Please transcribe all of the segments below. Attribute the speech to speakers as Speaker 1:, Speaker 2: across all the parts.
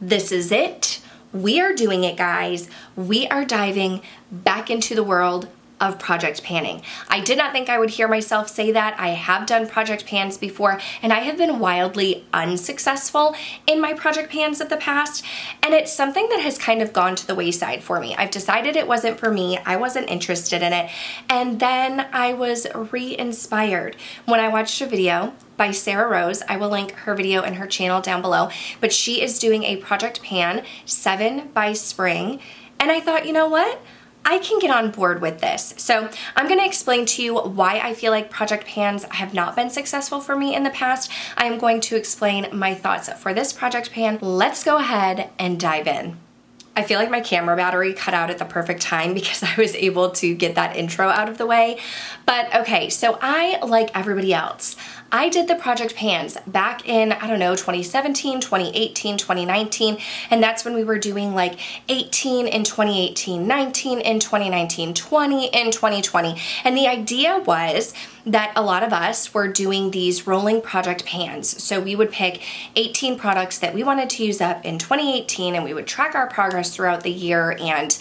Speaker 1: This is it. We are doing it, guys. We are diving back into the world of project panning. I did not think I would hear myself say that. I have done project pans before, and I have been wildly unsuccessful in my project pans of the past, and it's something that has kind of gone to the wayside for me. I've decided it wasn't for me. I wasn't interested in it, and then I was re-inspired when I watched a video by Sarah Rose. I will link her video and her channel down below, but she is doing a project pan 7 by spring, and I thought, you know what? I can get on board with this. So I'm going to explain to you why I feel like project pans have not been successful for me in the past. I am going to explain my thoughts for this project pan. Let's go ahead and dive in. I feel like my camera battery cut out at the perfect time because I was able to get that intro out of the way. But okay, so I, like everybody else, I did the project pans back in, I don't know, 2017, 2018, 2019, and that's when we were doing like 18 in 2018, 19 in 2019, 20 in 2020. And the idea was that a lot of us were doing these rolling project pans. So we would pick 18 products that we wanted to use up in 2018, and we would track our progress throughout the year, and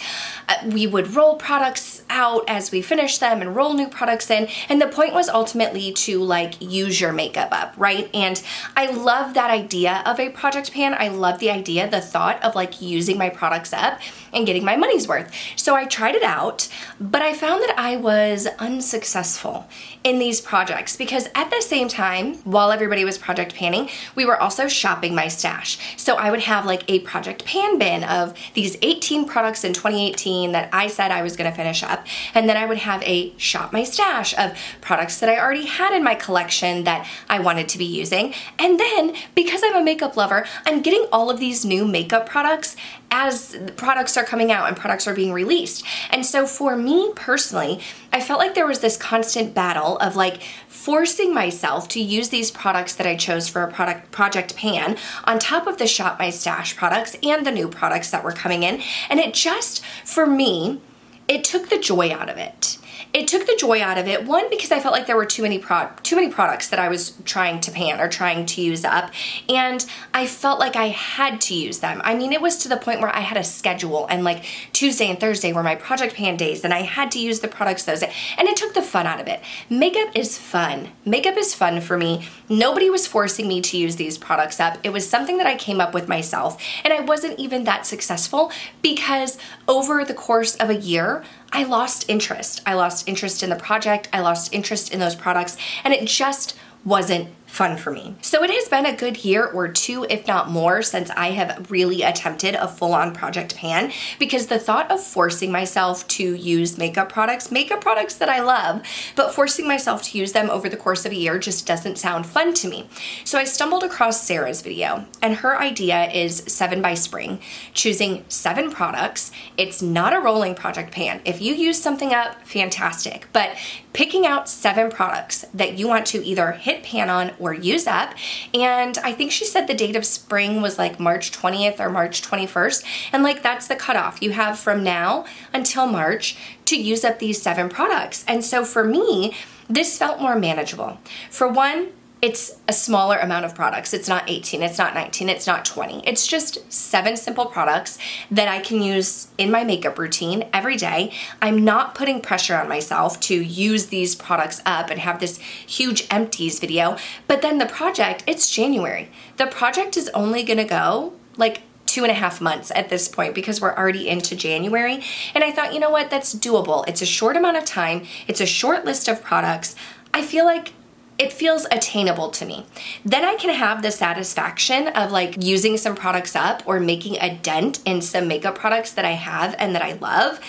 Speaker 1: we would roll products out as we finish them and roll new products in. And the point was ultimately to like use your makeup up, right? And I love that idea of a project pan. I love the idea, the thought of like using my products up and getting my money's worth. So I tried it out, but I found that I was unsuccessful in these projects because at the same time, while everybody was project panning, we were also shopping my stash. So I would have like a project pan bin of these 18 products in 2018 that I said I was gonna finish up. And then I would have a shop my stash of products that I already had in my collection that I wanted to be using. And then because I'm a makeup lover, I'm getting all of these new makeup products as products are coming out and products are being released. And so for me personally, I felt like there was this constant battle of like forcing myself to use these products that I chose for a project pan on top of the shop my stash products and the new products that were coming in. And it just, for me, it took the joy out of it. It took the joy out of it, one, because I felt like there were too many products that I was trying to pan or trying to use up, and I felt like I had to use them. I mean, it was to the point where I had a schedule, and like Tuesday and Thursday were my project pan days, and I had to use the products those days, and it took the fun out of it. Makeup is fun. Makeup is fun for me. Nobody was forcing me to use these products up. It was something that I came up with myself, and I wasn't even that successful because over the course of a year, I lost interest. I lost interest in the project. I lost interest in those products, and it just wasn't fun for me. So it has been a good year or two, if not more, since I have really attempted a full-on project pan, because the thought of forcing myself to use makeup products that I love, but forcing myself to use them over the course of a year just doesn't sound fun to me. So I stumbled across Sarah's video, and her idea is 7 by spring, choosing 7 products. It's not a rolling project pan. If you use something up, fantastic, but picking out 7 products that you want to either hit pan on or use up. And I think she said the date of spring was like March 20th or March 21st. And like that's the cutoff. You have from now until March to use up these 7 products. And so for me, this felt more manageable. For one, it's a smaller amount of products. It's not 18, it's not 19, it's not 20. It's just 7 simple products that I can use in my makeup routine every day. I'm not putting pressure on myself to use these products up and have this huge empties video. But then the project, it's January. The project is only gonna go like 2.5 months at this point because we're already into January. And I thought, you know what, that's doable. It's a short amount of time. It's a short list of products. I feel like it feels attainable to me. Then I can have the satisfaction of like using some products up or making a dent in some makeup products that I have and that I love,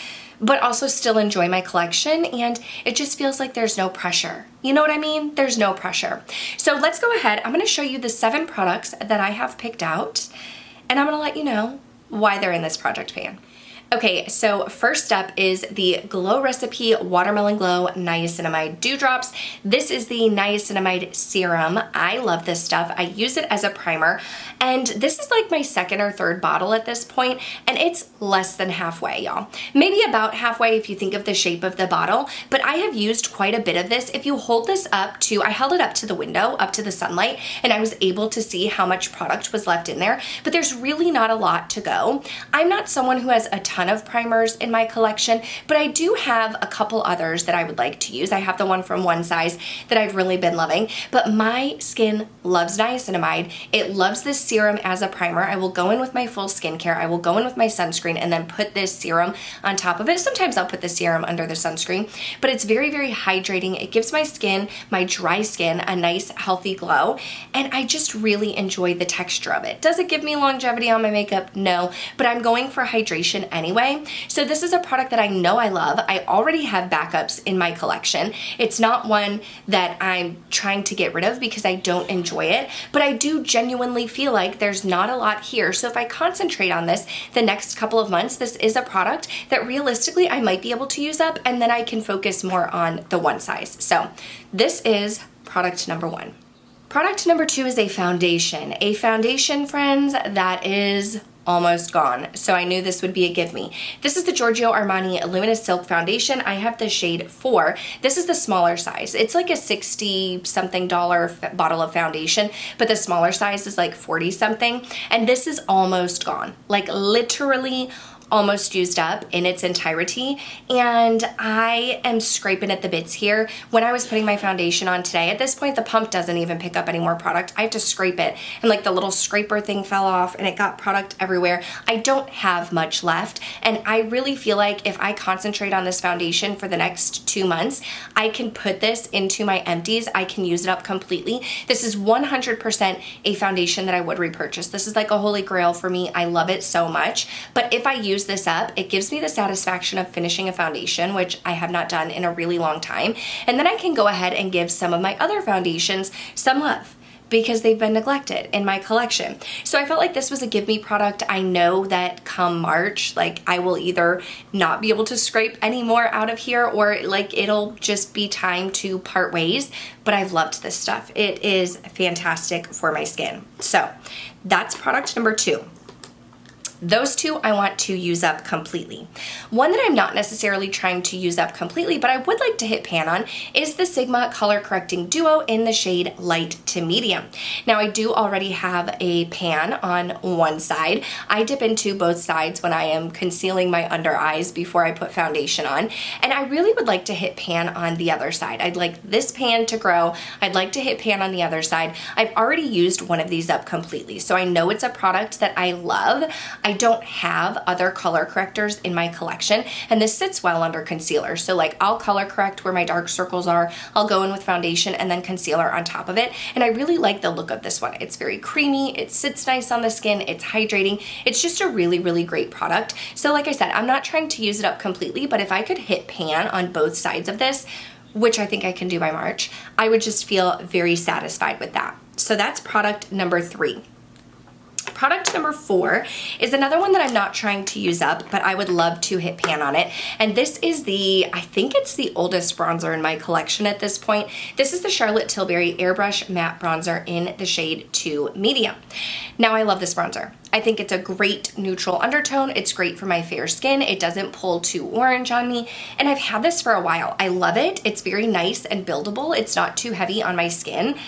Speaker 1: but also still enjoy my collection, and it just feels like there's no pressure. You know what I mean? There's no pressure. So let's go ahead. I'm gonna show you the 7 products that I have picked out, and I'm gonna let you know why they're in this project pan. Okay, so first up is the Glow Recipe Watermelon Glow Niacinamide Dewdrops. This is the niacinamide serum. I love this stuff. I use it as a primer, and this is like my second or third bottle at this point, and it's less than halfway, y'all. Maybe about halfway if you think of the shape of the bottle, but I have used quite a bit of this. If you hold this up to, I held it up to the window, up to the sunlight, and I was able to see how much product was left in there, but there's really not a lot to go. I'm not someone who has a ton of primers in my collection, but I do have a couple others that I would like to use. I have the one from One Size that I've really been loving, but my skin loves niacinamide. It loves this serum as a primer. I will go in with my full skincare. I will go in with my sunscreen and then put this serum on top of it. Sometimes I'll put the serum under the sunscreen, but it's very, very hydrating. It gives my skin, my dry skin, a nice healthy glow, and I just really enjoy the texture of it. Does it give me longevity on my makeup? No, but I'm going for hydration anyway. So this is a product that I know I love. I already have backups in my collection. It's not one that I'm trying to get rid of because I don't enjoy it, but I do genuinely feel like there's not a lot here. So if I concentrate on this the next couple of months, this is a product that realistically I might be able to use up, and then I can focus more on the One Size. So this is product number one. Product number two is a foundation. A foundation, friends, that is almost gone. So I knew this would be a give me. This is the Giorgio Armani Luminous Silk Foundation. I have the shade 4. This is the smaller size. It's like a $60 something bottle of foundation, but the smaller size is like 40 something. And this is almost gone. Like literally almost used up in its entirety, and I am scraping at the bits here. When I was putting my foundation on today, at this point the pump doesn't even pick up any more product. I have to scrape it, and like the little scraper thing fell off and it got product everywhere. I don't have much left, and I really feel like if I concentrate on this foundation for the next 2 months, I can put this into my empties. I can use it up completely. This is 100% a foundation that I would repurchase. This is like a holy grail for me. I love it so much, but if I use this up, it gives me the satisfaction of finishing a foundation, which I have not done in a really long time. And then I can go ahead and give some of my other foundations some love because they've been neglected in my collection. So I felt like this was a give me product. I know that come March, like I will either not be able to scrape any more out of here, or like it'll just be time to part ways, but I've loved this stuff. It is fantastic for my skin. So that's product number two. Those two I want to use up completely. One that I'm not necessarily trying to use up completely, but I would like to hit pan on, is the Sigma Color Correcting Duo in the shade Light to Medium. Now I do already have a pan on one side. I dip into both sides when I am concealing my under eyes before I put foundation on, and I really would like to hit pan on the other side. I'd like this pan to grow. I'd like to hit pan on the other side. I've already used one of these up completely, so I know it's a product that I love. I don't have other color correctors in my collection, and this sits well under concealer. So like I'll color correct where my dark circles are, I'll go in with foundation and then concealer on top of it, and I really like the look of this one. It's very creamy, it sits nice on the skin, it's hydrating. It's just a really, really great product. So like I said, I'm not trying to use it up completely, but if I could hit pan on both sides of this, which I think I can do by March, I would just feel very satisfied with that. So that's product number 3. Product number 4 is another one that I'm not trying to use up, but I would love to hit pan on it. And this is I think it's the oldest bronzer in my collection at this point. This is the Charlotte Tilbury Airbrush Matte Bronzer in the shade 2 Medium. Now I love this bronzer. I think it's a great neutral undertone. It's great for my fair skin. It doesn't pull too orange on me. And I've had this for a while. I love it. It's very nice and buildable. It's not too heavy on my skin.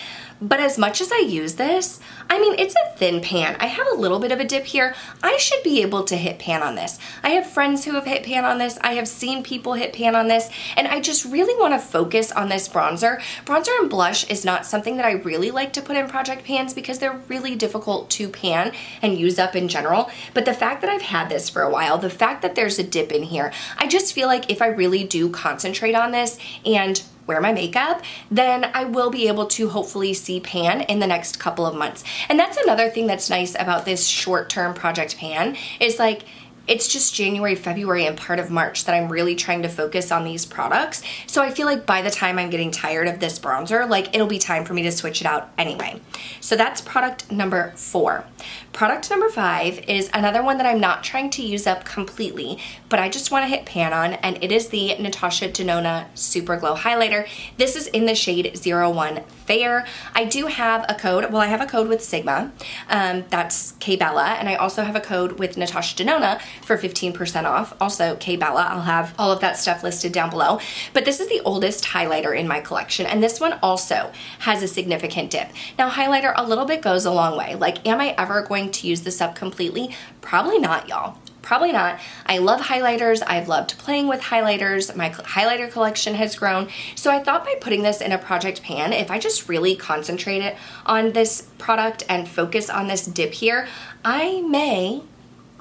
Speaker 1: But as much as I use this, I mean, it's a thin pan. I have a little bit of a dip here. I should be able to hit pan on this. I have friends who have hit pan on this. I have seen people hit pan on this, and I just really want to focus on this bronzer. Bronzer and blush is not something that I really like to put in project pans because they're really difficult to pan and use up in general. But the fact that I've had this for a while, the fact that there's a dip in here, I just feel like if I really do concentrate on this and wear my makeup, then I will be able to hopefully see pan in the next couple of months. And that's another thing that's nice about this short-term project pan is like, it's just January, February, and part of March that I'm really trying to focus on these products. So I feel like by the time I'm getting tired of this bronzer, like it'll be time for me to switch it out anyway. So that's product number 4. Product number 5 is another one that I'm not trying to use up completely, but I just want to hit pan on, and it is the Natasha Denona Super Glow Highlighter. This is in the shade 01 Fair. I do have a code, well, I have a code with Sigma, that's KBella, and I also have a code with Natasha Denona for 15% off. Also KBella, I'll have all of that stuff listed down below. But this is the oldest highlighter in my collection, and this one also has a significant dip. Now, highlighter a little bit goes a long way. Like, am I ever going to use this up completely? Probably not, y'all. Probably not. I love highlighters. I've loved playing with highlighters. My highlighter collection has grown. So I thought by putting this in a project pan, if I just really concentrate it on this product and focus on this dip here, I may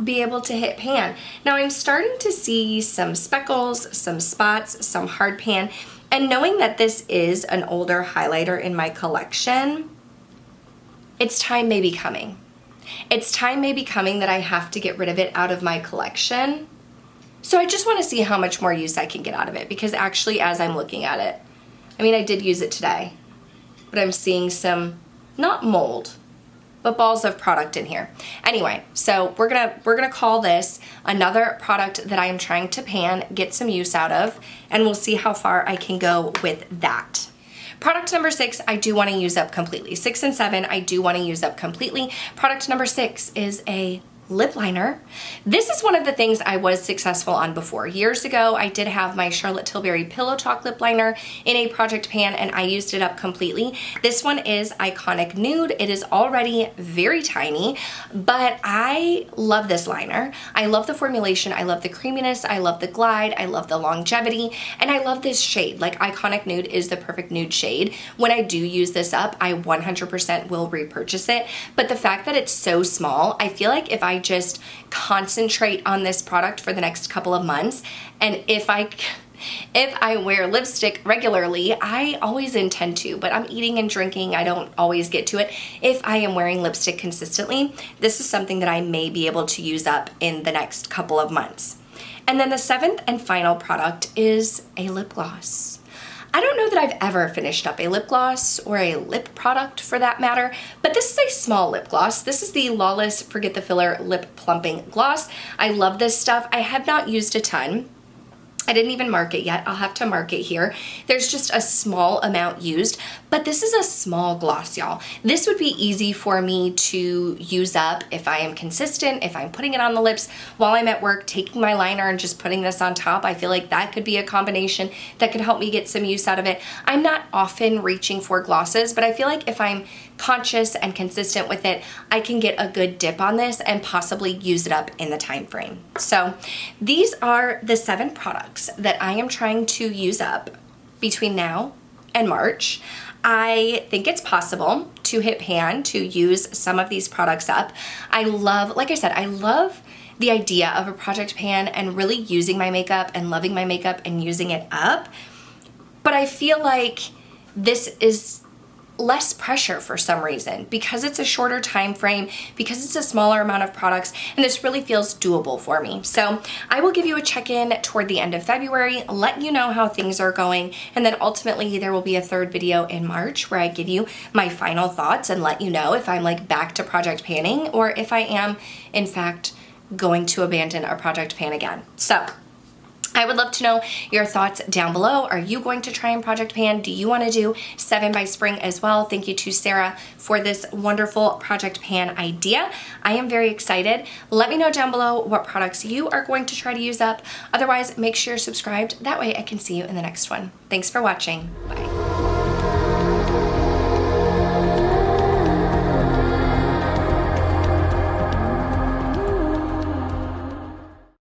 Speaker 1: be able to hit pan. Now I'm starting to see some speckles, some spots, some hard pan, and knowing that this is an older highlighter in my collection, its time may be coming. Its time may be coming that I have to get rid of it out of my collection. So I just want to see how much more use I can get out of it, because actually as I'm looking at it, I mean, I did use it today, but I'm seeing some, not mold, but balls of product in here. Anyway, so we're gonna call this another product that I am trying to pan, get some use out of, and we'll see how far I can go with that. Product number 6, I do want to use up completely. 6 and 7, I do want to use up completely. Product number 6 is a lip liner. This is one of the things I was successful on before. Years ago, I did have my Charlotte Tilbury Pillow Talk lip liner in a project pan, and I used it up completely. This one is Iconic Nude. It is already very tiny, but I love this liner. I love the formulation. I love the creaminess. I love the glide. I love the longevity, and I love this shade. Like, Iconic Nude is the perfect nude shade. When I do use this up, I 100% will repurchase it, but the fact that it's so small, I feel like if I just concentrate on this product for the next couple of months, and if I wear lipstick regularly, I always intend to, but I'm eating and drinking, I don't always get to it. If I am wearing lipstick consistently, this is something that I may be able to use up in the next couple of months. And then the 7th and final product is a lip gloss. I don't know that I've ever finished up a lip gloss, or a lip product for that matter, but this is a small lip gloss. This is the Lawless Forget the Filler Lip Plumping Gloss. I love this stuff. I have not used a ton. I didn't even mark it yet. I'll have to mark it here. There's just a small amount used, but this is a small gloss, y'all. This would be easy for me to use up if I am consistent, if I'm putting it on the lips while I'm at work, taking my liner and just putting this on top. I feel like that could be a combination that could help me get some use out of it. I'm not often reaching for glosses, but I feel like if I'm conscious and consistent with it, I can get a good dip on this and possibly use it up in the time frame. So these are the 7 products that I am trying to use up between now and March. I think it's possible to hit pan to use some of these products up. I love, like I said, I love the idea of a project pan and really using my makeup and loving my makeup and using it up. But I feel like this is less pressure for some reason, because it's a shorter time frame, because it's a smaller amount of products, and this really feels doable for me. So I will give you a check-in toward the end of February, let you know how things are going, and then ultimately there will be a 3rd video in March where I give you my final thoughts and let you know if I'm like back to project panning, or if I am in fact going to abandon a project pan again. So I would love to know your thoughts down below. Are you going to try and project pan? Do you want to do 7 by spring as well? Thank you to Sarah for this wonderful project pan idea. I am very excited. Let me know down below what products you are going to try to use up. Otherwise, make sure you're subscribed. That way I can see you in the next one. Thanks for watching. Bye.